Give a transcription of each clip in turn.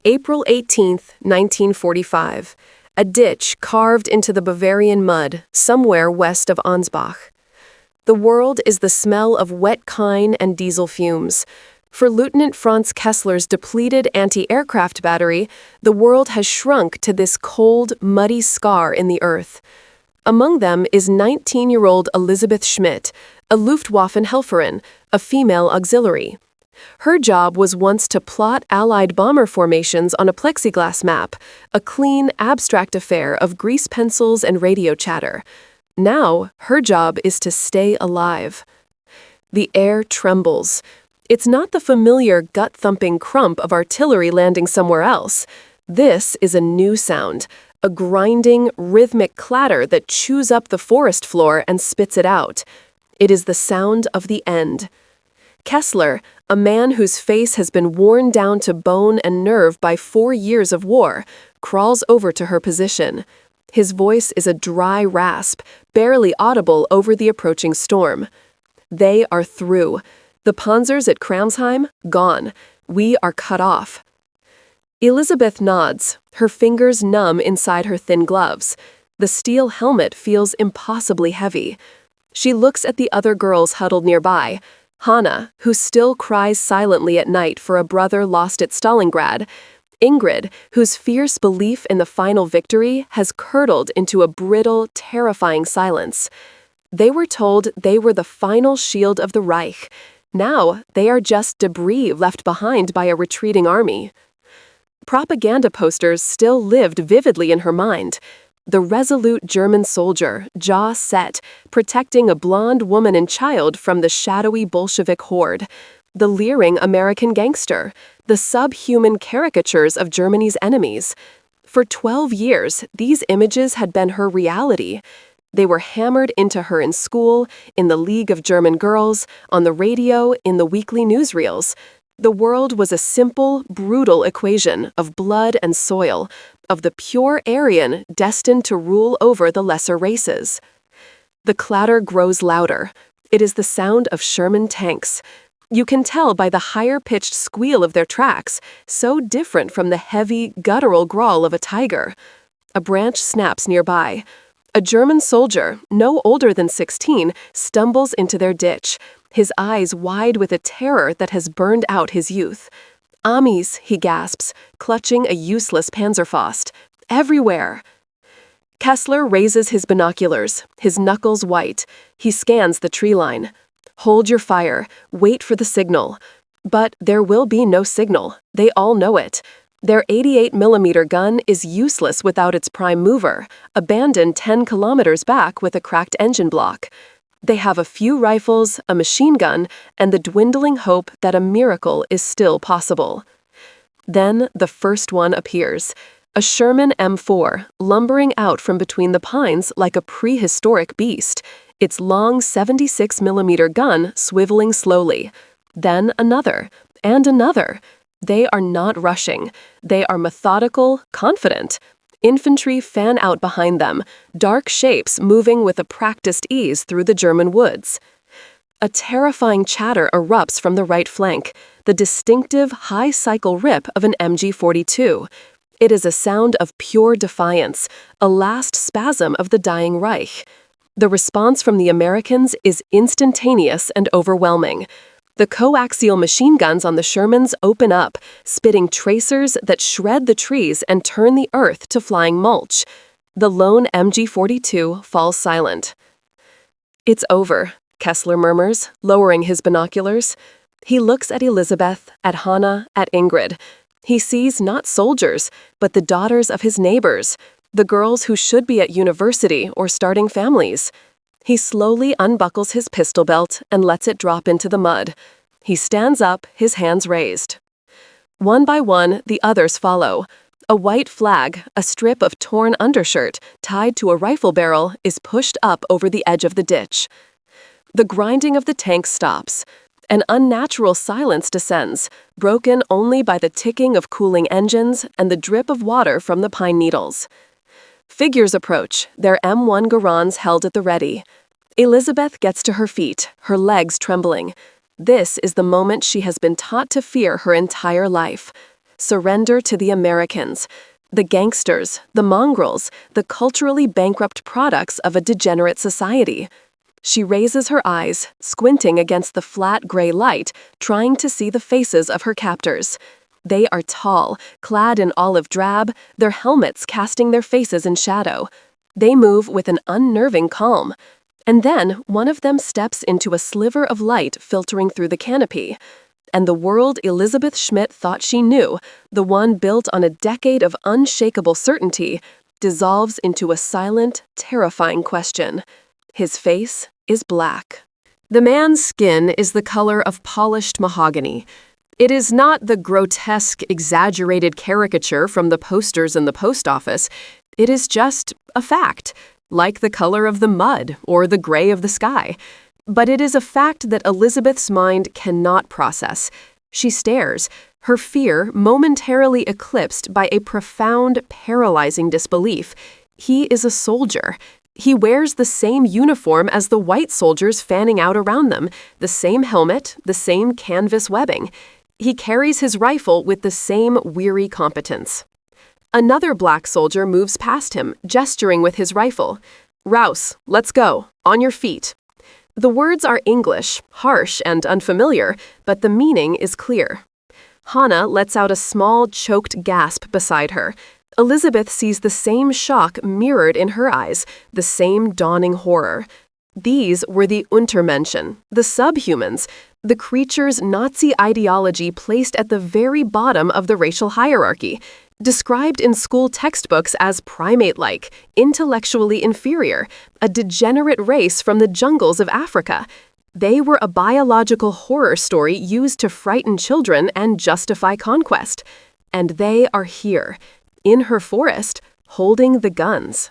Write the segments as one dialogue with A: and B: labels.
A: April 18th, 1945. A ditch carved into the Bavarian mud, somewhere west of Ansbach. The world is the smell of wet kine and diesel fumes. For Lieutenant Franz Kessler's depleted anti-aircraft battery, the world has shrunk to this cold, muddy scar in the earth. Among them is 19-year-old Elisabeth Schmidt, a Luftwaffenhelferin, a female auxiliary. Her job was once to plot Allied bomber formations on a plexiglass map, a clean, abstract affair of grease pencils and radio chatter. Now, her job is to stay alive. The air trembles. It's not the familiar gut-thumping crump of artillery landing somewhere else. This is a new sound, a grinding, rhythmic clatter that chews up the forest floor and spits it out. It is the sound of the end. Kessler, a man whose face has been worn down to bone and nerve by 4 years of war, crawls over to her position. His voice is a dry rasp, barely audible over the approaching storm. They are through. The panzers at Kramsheim, gone. We are cut off. Elisabeth nods, her fingers numb inside her thin gloves. The steel helmet feels impossibly heavy. She looks at the other girls huddled nearby. Hannah, who still cries silently at night for a brother lost at Stalingrad. Ingrid, whose fierce belief in the final victory has curdled into a brittle, terrifying silence. They were told they were the final shield of the Reich. Now, they are just debris left behind by a retreating army. Propaganda posters still lived vividly in her mind. The resolute German soldier, jaw set, protecting a blonde woman and child from the shadowy Bolshevik horde. The leering American gangster, the subhuman caricatures of Germany's enemies. For 12 years, these images had been her reality. They were hammered into her in school, in the League of German Girls, on the radio, in the weekly newsreels. The world was a simple, brutal equation of blood and soil, of the pure Aryan destined to rule over the lesser races. The clatter grows louder. It is the sound of Sherman tanks. You can tell by the higher-pitched squeal of their tracks, so different from the heavy, guttural growl of a tiger. A branch snaps nearby. A German soldier, no older than 16, stumbles into their ditch, his eyes wide with a terror that has burned out his youth. "Amis," he gasps, clutching a useless Panzerfaust. "Everywhere!" Kessler raises his binoculars, his knuckles white. He scans the tree line. "Hold your fire. Wait for the signal." But there will be no signal. They all know it. Their 88mm gun is useless without its prime mover, abandoned 10 kilometers back with a cracked engine block. They have a few rifles, a machine gun, and the dwindling hope that a miracle is still possible. Then the first one appears. A Sherman M4, lumbering out from between the pines like a prehistoric beast, its long 76mm gun swiveling slowly. Then another, and another. They are not rushing. They are methodical, confident. Infantry fan out behind them, dark shapes moving with a practiced ease through the German woods. A terrifying chatter erupts from the right flank, the distinctive high-cycle rip of an MG-42. It is a sound of pure defiance, a last spasm of the dying Reich. The response from the Americans is instantaneous and overwhelming. The coaxial machine guns on the Shermans open up, spitting tracers that shred the trees and turn the earth to flying mulch. The lone MG-42 falls silent. "It's over," Kessler murmurs, lowering his binoculars. He looks at Elisabeth, at Hannah, at Ingrid. He sees not soldiers, but the daughters of his neighbors, the girls who should be at university or starting families. He slowly unbuckles his pistol belt and lets it drop into the mud. He stands up, his hands raised. One by one, the others follow. A white flag, a strip of torn undershirt, tied to a rifle barrel, is pushed up over the edge of the ditch. The grinding of the tank stops. An unnatural silence descends, broken only by the ticking of cooling engines and the drip of water from the pine needles. Figures approach, their M1 Garans held at the ready. Elisabeth gets to her feet, her legs trembling. This is the moment she has been taught to fear her entire life. surrender to the Americans, the gangsters, the mongrels, the culturally bankrupt products of a degenerate society. She raises her eyes, squinting against the flat gray light, trying to see the faces of her captors. They are tall, clad in olive drab, their helmets casting their faces in shadow. They move with an unnerving calm. And then one of them steps into a sliver of light filtering through the canopy. And the world Elizabeth Schmidt thought she knew, the one built on a decade of unshakable certainty, dissolves into a silent, terrifying question. His face is black. The man's skin is the color of polished mahogany. It is not the grotesque, exaggerated caricature from the posters in the post office. It is just a fact, like the color of the mud or the gray of the sky. But it is a fact that Elizabeth's mind cannot process. She stares, her fear momentarily eclipsed by a profound, paralyzing disbelief. He is a soldier. He wears the same uniform as the white soldiers fanning out around them, the same helmet, the same canvas webbing. He carries his rifle with the same weary competence. Another black soldier moves past him, gesturing with his rifle. "Rouse, let's go. On your feet." The words are English, harsh and unfamiliar, but the meaning is clear. Hannah lets out a small, choked gasp beside her. Elizabeth sees the same shock mirrored in her eyes, the same dawning horror. These were the Untermenschen, the subhumans, the creatures Nazi ideology placed at the very bottom of the racial hierarchy, described in school textbooks as primate-like, intellectually inferior, a degenerate race from the jungles of Africa. They were a biological horror story used to frighten children and justify conquest. And they are here, in her forest, holding the guns.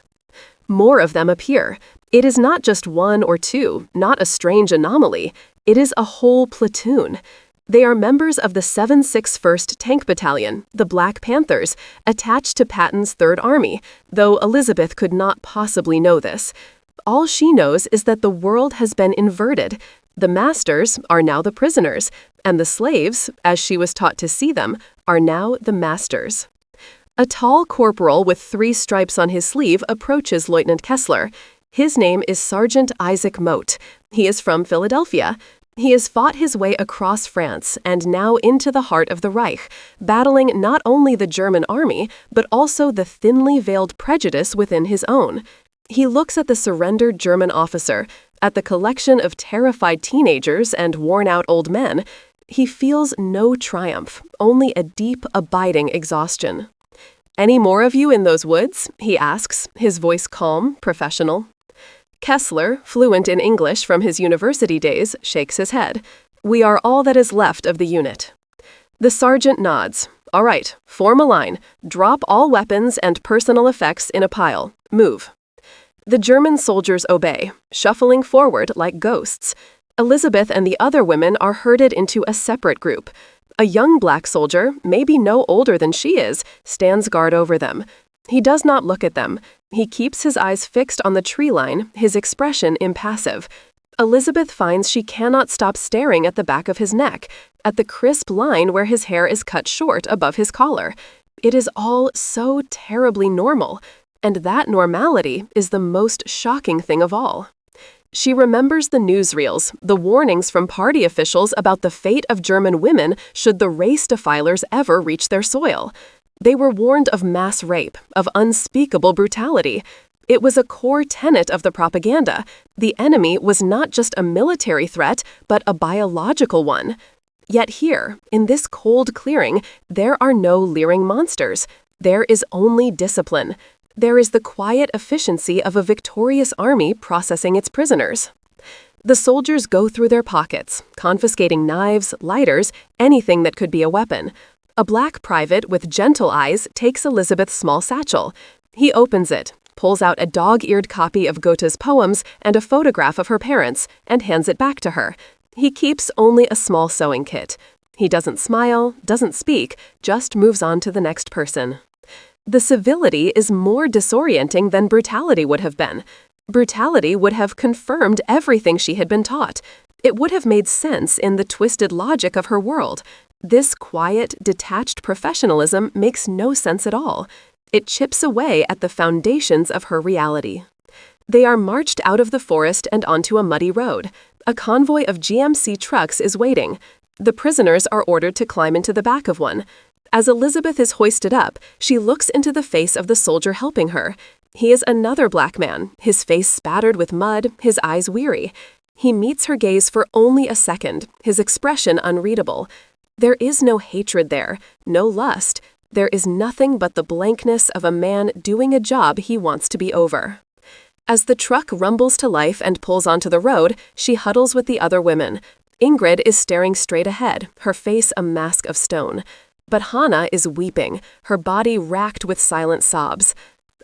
A: More of them appear. It is not just one or two, not a strange anomaly. It is a whole platoon. They are members of the 761st Tank Battalion, the Black Panthers, attached to Patton's Third Army, though Elizabeth could not possibly know this. All she knows is that the world has been inverted. The masters are now the prisoners, and the slaves, as she was taught to see them, are now the masters. A tall corporal with 3 stripes on his sleeve approaches Lieutenant Kessler. His name is Sergeant Isaac Mote. He is from Philadelphia. He has fought his way across France and now into the heart of the Reich, battling not only the German army, but also the thinly veiled prejudice within his own. He looks at the surrendered German officer, at the collection of terrified teenagers and worn-out old men. He feels no triumph, only a deep, abiding exhaustion. "Any more of you in those woods?" he asks, his voice calm, professional. Kessler, fluent in English from his university days, shakes his head. "We are all that is left of the unit." The sergeant nods. "All right, form a line. Drop all weapons and personal effects in a pile. Move." The German soldiers obey, shuffling forward like ghosts. Elizabeth and the other women are herded into a separate group. A young black soldier, maybe no older than she is, stands guard over them. He does not look at them. He keeps his eyes fixed on the tree line, his expression impassive. Elizabeth finds she cannot stop staring at the back of his neck, at the crisp line where his hair is cut short above his collar. It is all so terribly normal, and that normality is the most shocking thing of all. She remembers the newsreels, the warnings from party officials about the fate of German women should the race defilers ever reach their soil. They were warned of mass rape, of unspeakable brutality. It was a core tenet of the propaganda. The enemy was not just a military threat, but a biological one. Yet here, in this cold clearing, there are no leering monsters. There is only discipline. There is the quiet efficiency of a victorious army processing its prisoners. The soldiers go through their pockets, confiscating knives, lighters, anything that could be a weapon. A black private with gentle eyes takes Elizabeth's small satchel. He opens it, pulls out a dog-eared copy of Goethe's poems and a photograph of her parents, and hands it back to her. He keeps only a small sewing kit. He doesn't smile, doesn't speak, just moves on to the next person. The civility is more disorienting than brutality would have been. Brutality would have confirmed everything she had been taught. It would have made sense in the twisted logic of her world. This quiet, detached professionalism makes no sense at all. It chips away at the foundations of her reality. They are marched out of the forest and onto a muddy road. A convoy of GMC trucks is waiting. The prisoners are ordered to climb into the back of one. As Elizabeth is hoisted up, she looks into the face of the soldier helping her. He is another black man, his face spattered with mud, his eyes weary. He meets her gaze for only a second, his expression unreadable. There is no hatred there, no lust. There is nothing but the blankness of a man doing a job he wants to be over. As the truck rumbles to life and pulls onto the road, she huddles with the other women. Ingrid is staring straight ahead, her face a mask of stone. But Hannah is weeping, her body racked with silent sobs.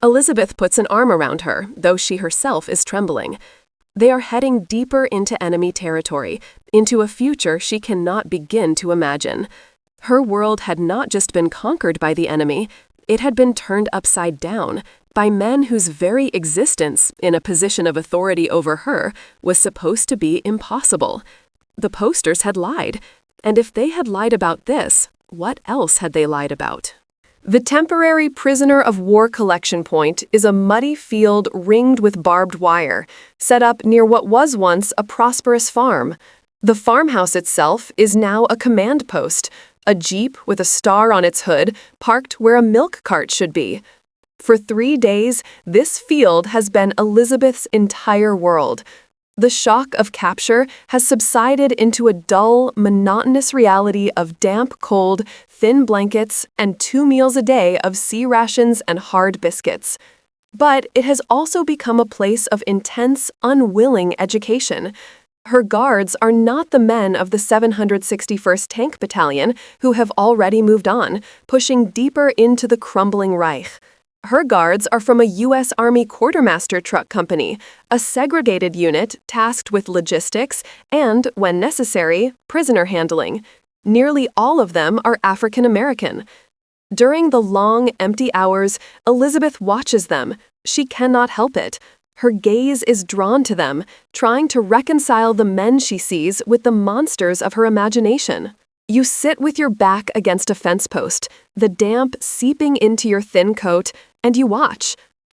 A: Elizabeth puts an arm around her, though she herself is trembling. They are heading deeper into enemy territory, into a future she cannot begin to imagine. Her world had not just been conquered by the enemy, it had been turned upside down by men whose very existence, in a position of authority over her, was supposed to be impossible. The posters had lied, and if they had lied about this, what else had they lied about? The temporary prisoner of war collection point is a muddy field ringed with barbed wire, set up near what was once a prosperous farm. The farmhouse itself is now a command post, a jeep with a star on its hood parked where a milk cart should be. For 3 days, this field has been Elizabeth's entire world. The shock of capture has subsided into a dull, monotonous reality of damp, cold, thin blankets and 2 meals a day of sea rations and hard biscuits. But it has also become a place of intense, unwilling education. Her guards are not the men of the 761st Tank Battalion who have already moved on, pushing deeper into the crumbling Reich. Her guards are from a U.S. Army quartermaster truck company, a segregated unit tasked with logistics and, when necessary, prisoner handling. Nearly all of them are African American. During the long, empty hours, Elizabeth watches them. She cannot help it. Her gaze is drawn to them, trying to reconcile the men she sees with the monsters of her imagination. You sit with your back against a fence post, the damp seeping into your thin coat, and you watch.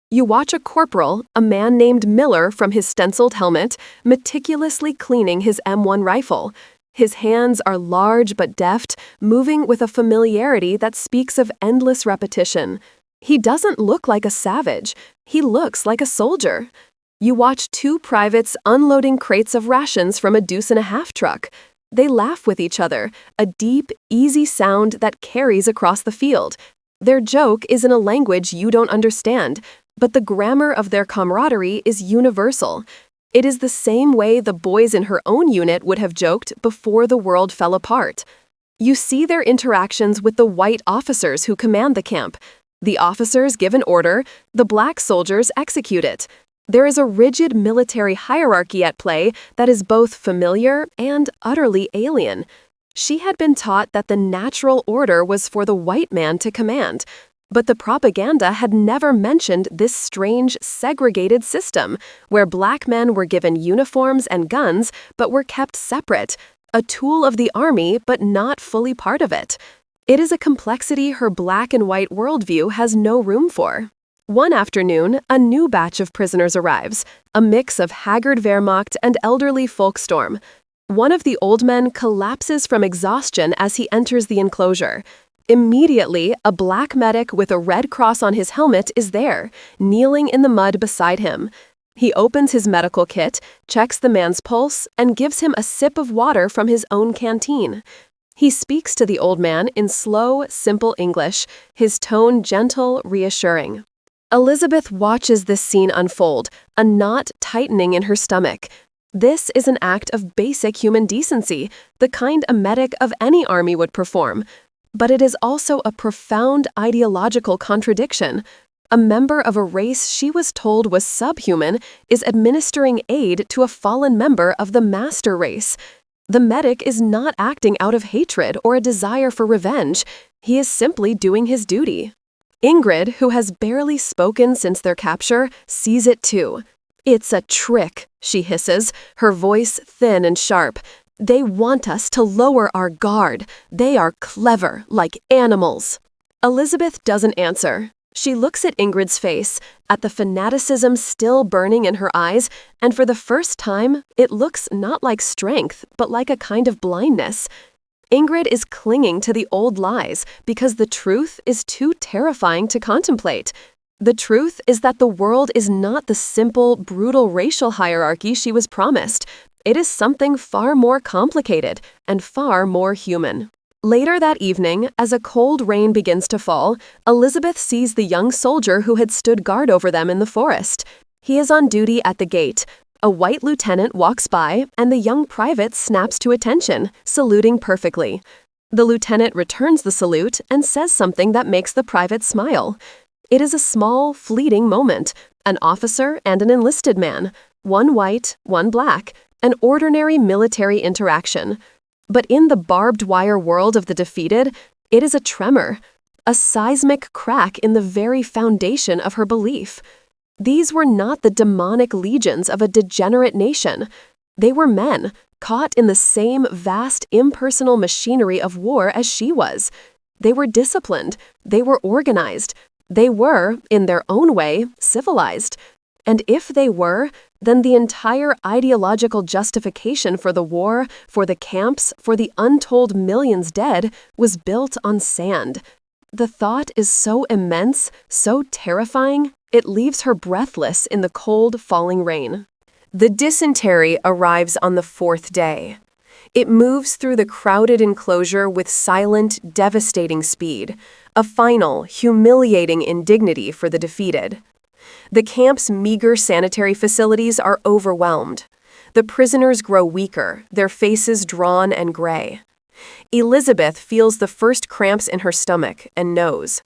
A: You watch a corporal, a man named Miller from his stenciled helmet, meticulously cleaning his M1 rifle. His hands are large but deft, moving with a familiarity that speaks of endless repetition. He doesn't look like a savage. He looks like a soldier. You watch 2 privates unloading crates of rations from a 2.5 truck. They laugh with each other, a deep, easy sound that carries across the field. Their joke is in a language you don't understand, but the grammar of their camaraderie is universal. It is the same way the boys in her own unit would have joked before the world fell apart. You see their interactions with the white officers who command the camp. The officers give an order, the black soldiers execute it. There is a rigid military hierarchy at play that is both familiar and utterly alien. She had been taught that the natural order was for the white man to command, but the propaganda had never mentioned this strange, segregated system, where black men were given uniforms and guns but were kept separate, a tool of the army but not fully part of it. It is a complexity her black and white worldview has no room for. One afternoon, a new batch of prisoners arrives, a mix of haggard Wehrmacht and elderly Volkssturm. One of the old men collapses from exhaustion as he enters the enclosure. Immediately, a black medic with a red cross on his helmet is there, kneeling in the mud beside him. He opens his medical kit, checks the man's pulse, and gives him a sip of water from his own canteen. He speaks to the old man in slow, simple English, his tone gentle, reassuring. Elizabeth watches this scene unfold, a knot tightening in her stomach. This is an act of basic human decency, the kind a medic of any army would perform. But it is also a profound ideological contradiction. A member of a race she was told was subhuman is administering aid to a fallen member of the master race. The medic is not acting out of hatred or a desire for revenge. He is simply doing his duty. Ingrid, who has barely spoken since their capture, sees it too. "It's a trick," she hisses, her voice thin and sharp. They want us to lower our guard. They are clever, like animals. Elizabeth doesn't answer. She looks at Ingrid's face, at the fanaticism still burning in her eyes, and for the first time, it looks not like strength, but like a kind of blindness. Ingrid is clinging to the old lies because the truth is too terrifying to contemplate. The truth is that the world is not the simple, brutal racial hierarchy she was promised. It is something far more complicated and far more human. Later that evening, as a cold rain begins to fall, Elizabeth sees the young soldier who had stood guard over them in the forest. He is on duty at the gate. A white lieutenant walks by, and the young private snaps to attention, saluting perfectly. The lieutenant returns the salute and says something that makes the private smile. It is a small, fleeting moment. An officer and an enlisted man, one white, one black, an ordinary military interaction. But in the barbed wire world of the defeated, it is a tremor, a seismic crack in the very foundation of her belief. These were not the demonic legions of a degenerate nation. They were men, caught in the same vast impersonal machinery of war as she was. They were disciplined, they were organized, they were, in their own way, civilized. And if they were, then the entire ideological justification for the war, for the camps, for the untold millions dead, was built on sand. The thought is so immense, so terrifying, it leaves her breathless in the cold, falling rain. The dysentery arrives on the 4th day. It moves through the crowded enclosure with silent, devastating speed, a final, humiliating indignity for the defeated. The camp's meager sanitary facilities are overwhelmed. The prisoners grow weaker, their faces drawn and gray. Elizabeth feels the first cramps in her stomach and nose.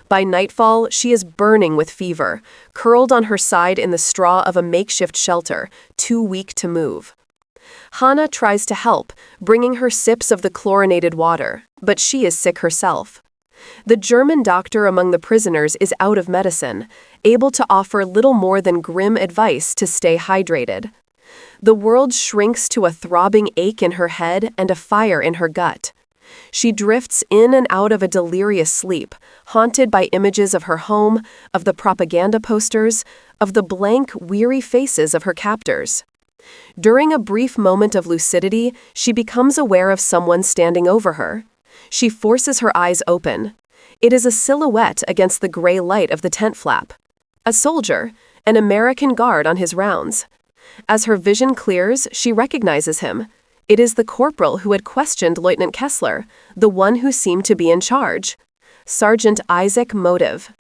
A: By nightfall, she is burning with fever, curled on her side in the straw of a makeshift shelter, too weak to move. Hannah tries to help, bringing her sips of the chlorinated water, but she is sick herself. The German doctor among the prisoners is out of medicine, able to offer little more than grim advice to stay hydrated. The world shrinks to a throbbing ache in her head and a fire in her gut. She drifts in and out of a delirious sleep, haunted by images of her home, of the propaganda posters, of the blank, weary faces of her captors. During a brief moment of lucidity, she becomes aware of someone standing over her. She forces her eyes open. It is a silhouette against the gray light of the tent flap. A soldier, an American guard on his rounds. As her vision clears, she recognizes him. It is the corporal who had questioned Lieutenant Kessler, the one who seemed to be in charge. Sergeant Isaac Motive.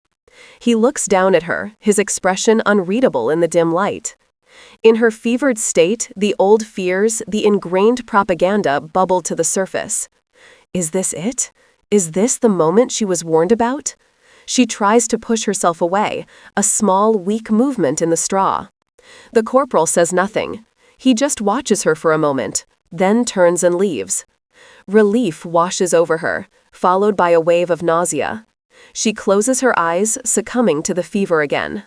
A: He looks down at her, his expression unreadable in the dim light. In her fevered state, the old fears, the ingrained propaganda bubble to the surface. Is this it? Is this the moment she was warned about? She tries to push herself away, a small, weak movement in the straw. The corporal says nothing. He just watches her for a moment, then turns and leaves. Relief washes over her, followed by a wave of nausea. She closes her eyes, succumbing to the fever again.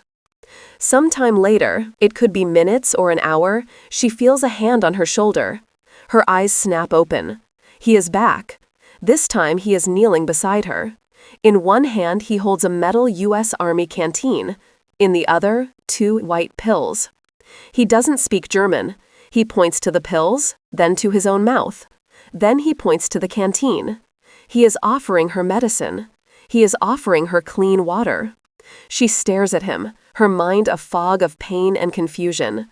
A: Sometime later, it could be minutes or an hour, she feels a hand on her shoulder. Her eyes snap open. He is back. This time he is kneeling beside her. In one hand he holds a metal U.S. Army canteen. In the other, 2 white pills. He doesn't speak German. He points to the pills, then to his own mouth. Then he points to the canteen. He is offering her medicine. He is offering her clean water. She stares at him, her mind a fog of pain and confusion.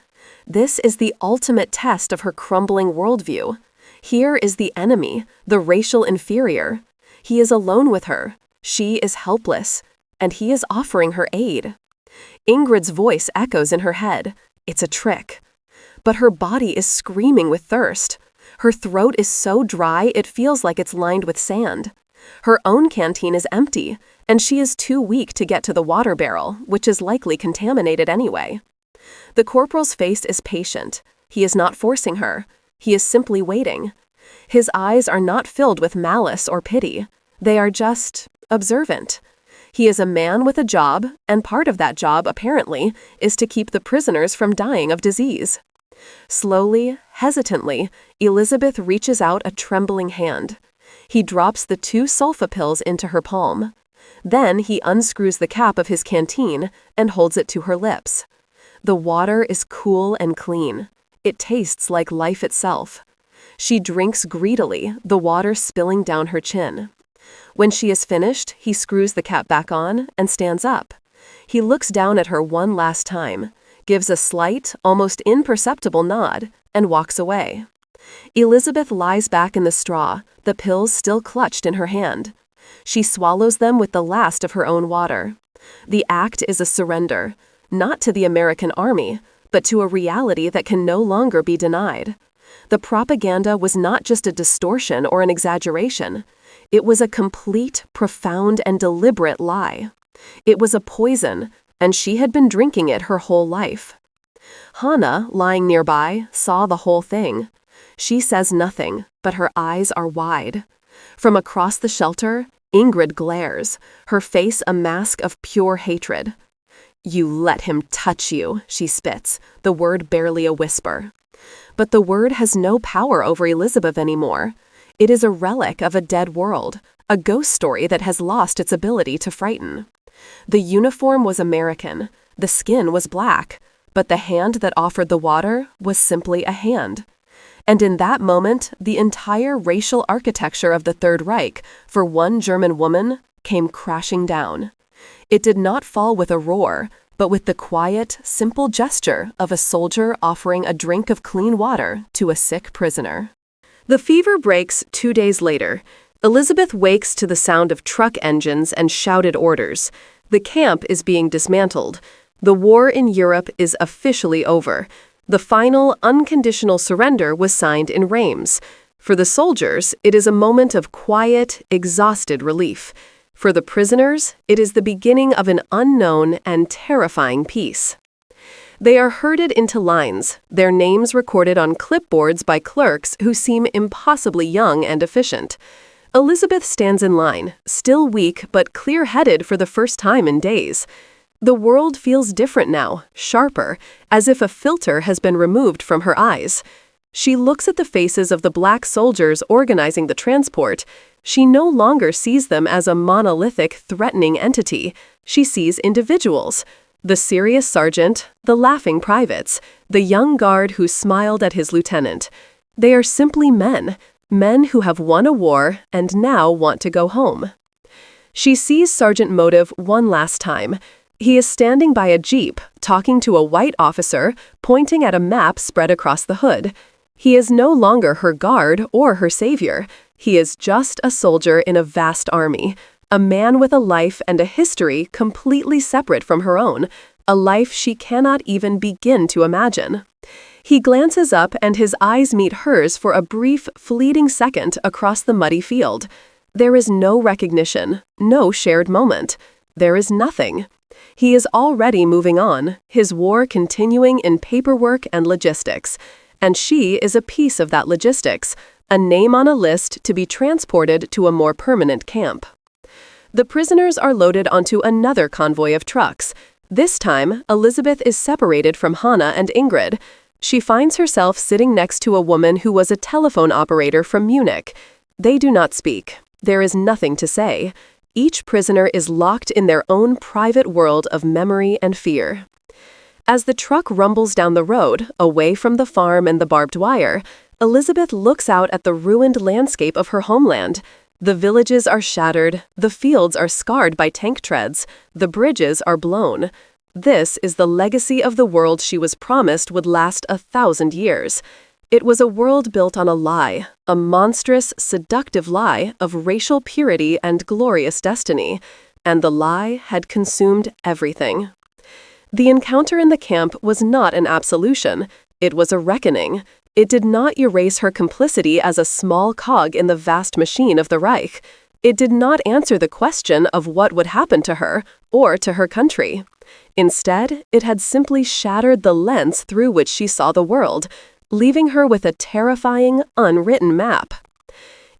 A: This is the ultimate test of her crumbling worldview. Here is the enemy, the racial inferior. He is alone with her. She is helpless, and he is offering her aid. Ingrid's voice echoes in her head. It's a trick. But her body is screaming with thirst. Her throat is so dry it feels like it's lined with sand. Her own canteen is empty, and she is too weak to get to the water barrel, which is likely contaminated anyway. The corporal's face is patient. He is not forcing her. He is simply waiting. His eyes are not filled with malice or pity. They are just observant. He is a man with a job, and part of that job, apparently, is to keep the prisoners from dying of disease. Slowly, hesitantly, Elizabeth reaches out a trembling hand. He drops the 2 sulfa pills into her palm. Then he unscrews the cap of his canteen and holds it to her lips. The water is cool and clean. It tastes like life itself. She drinks greedily, the water spilling down her chin. When she is finished, he screws the cap back on and stands up. He looks down at her one last time, gives a slight, almost imperceptible nod, and walks away. Elizabeth lies back in the straw, the pills still clutched in her hand. She swallows them with the last of her own water. The act is a surrender, not to the American army, but to a reality that can no longer be denied. The propaganda was not just a distortion or an exaggeration. It was a complete, profound, and deliberate lie. It was a poison, and she had been drinking it her whole life. Hannah, lying nearby, saw the whole thing. She says nothing, but her eyes are wide. From across the shelter, Ingrid glares, her face a mask of pure hatred. "You let him touch you," she spits, the word barely a whisper. But the word has no power over Elizabeth anymore. It is a relic of a dead world, a ghost story that has lost its ability to frighten. The uniform was American, the skin was black, but the hand that offered the water was simply a hand. And in that moment, the entire racial architecture of the Third Reich, for one German woman, came crashing down. It did not fall with a roar, but with the quiet, simple gesture of a soldier offering a drink of clean water to a sick prisoner. The fever breaks 2 days later. Elizabeth wakes to the sound of truck engines and shouted orders. The camp is being dismantled. The war in Europe is officially over. The final, unconditional surrender was signed in Reims. For the soldiers, it is a moment of quiet, exhausted relief. For the prisoners, it is the beginning of an unknown and terrifying peace. They are herded into lines, their names recorded on clipboards by clerks who seem impossibly young and efficient. Elizabeth stands in line, still weak but clear-headed for the first time in days. The world feels different now, sharper, as if a filter has been removed from her eyes. She looks at the faces of the black soldiers organizing the transport. She no longer sees them as a monolithic, threatening entity. She sees individuals. The serious sergeant, the laughing privates, the young guard who smiled at his lieutenant. They are simply men who have won a war and now want to go home. She sees Sergeant Motive one last time. He is standing by a jeep, talking to a white officer, pointing at a map spread across the hood. He is no longer her guard or her savior. He is just a soldier in a vast army, a man with a life and a history completely separate from her own, a life she cannot even begin to imagine. He glances up and his eyes meet hers for a brief, fleeting second across the muddy field. There is no recognition, no shared moment. There is nothing. He is already moving on, his war continuing in paperwork and logistics. And she is a piece of that logistics, a name on a list to be transported to a more permanent camp. The prisoners are loaded onto another convoy of trucks. This time, Elizabeth is separated from Hannah and Ingrid. She finds herself sitting next to a woman who was a telephone operator from Munich. They do not speak. There is nothing to say. Each prisoner is locked in their own private world of memory and fear. As the truck rumbles down the road, away from the farm and the barbed wire, Elizabeth looks out at the ruined landscape of her homeland. The villages are shattered, the fields are scarred by tank treads, the bridges are blown. This is the legacy of the world she was promised would last 1,000 years. It was a world built on a lie, a monstrous, seductive lie of racial purity and glorious destiny, and the lie had consumed everything. The encounter in the camp was not an absolution. It was a reckoning. It did not erase her complicity as a small cog in the vast machine of the Reich. It did not answer the question of what would happen to her or to her country. Instead, it had simply shattered the lens through which she saw the world, leaving her with a terrifying, unwritten map.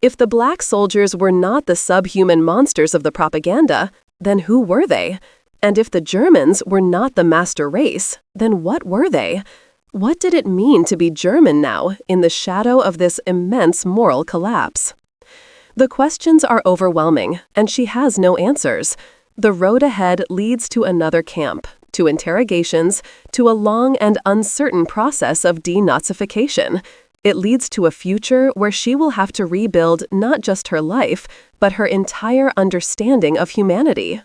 A: If the black soldiers were not the subhuman monsters of the propaganda, then who were they? And if the Germans were not the master race, then what were they? What did it mean to be German now, in the shadow of this immense moral collapse? The questions are overwhelming, and she has no answers. The road ahead leads to another camp, to interrogations, to a long and uncertain process of denazification. It leads to a future where she will have to rebuild not just her life, but her entire understanding of humanity.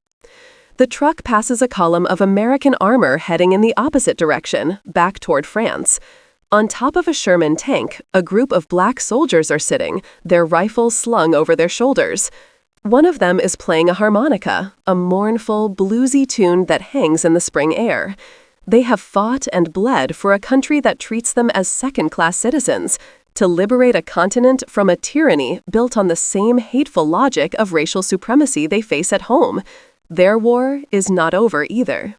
A: The truck passes a column of American armor heading in the opposite direction, back toward France. On top of a Sherman tank, a group of black soldiers are sitting, their rifles slung over their shoulders. One of them is playing a harmonica, a mournful, bluesy tune that hangs in the spring air. They have fought and bled for a country that treats them as second-class citizens, to liberate a continent from a tyranny built on the same hateful logic of racial supremacy they face at home. Their war is not over either.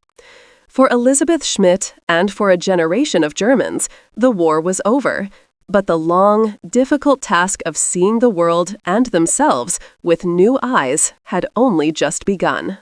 A: For Elizabeth Schmidt and for a generation of Germans, the war was over. But the long, difficult task of seeing the world and themselves with new eyes had only just begun.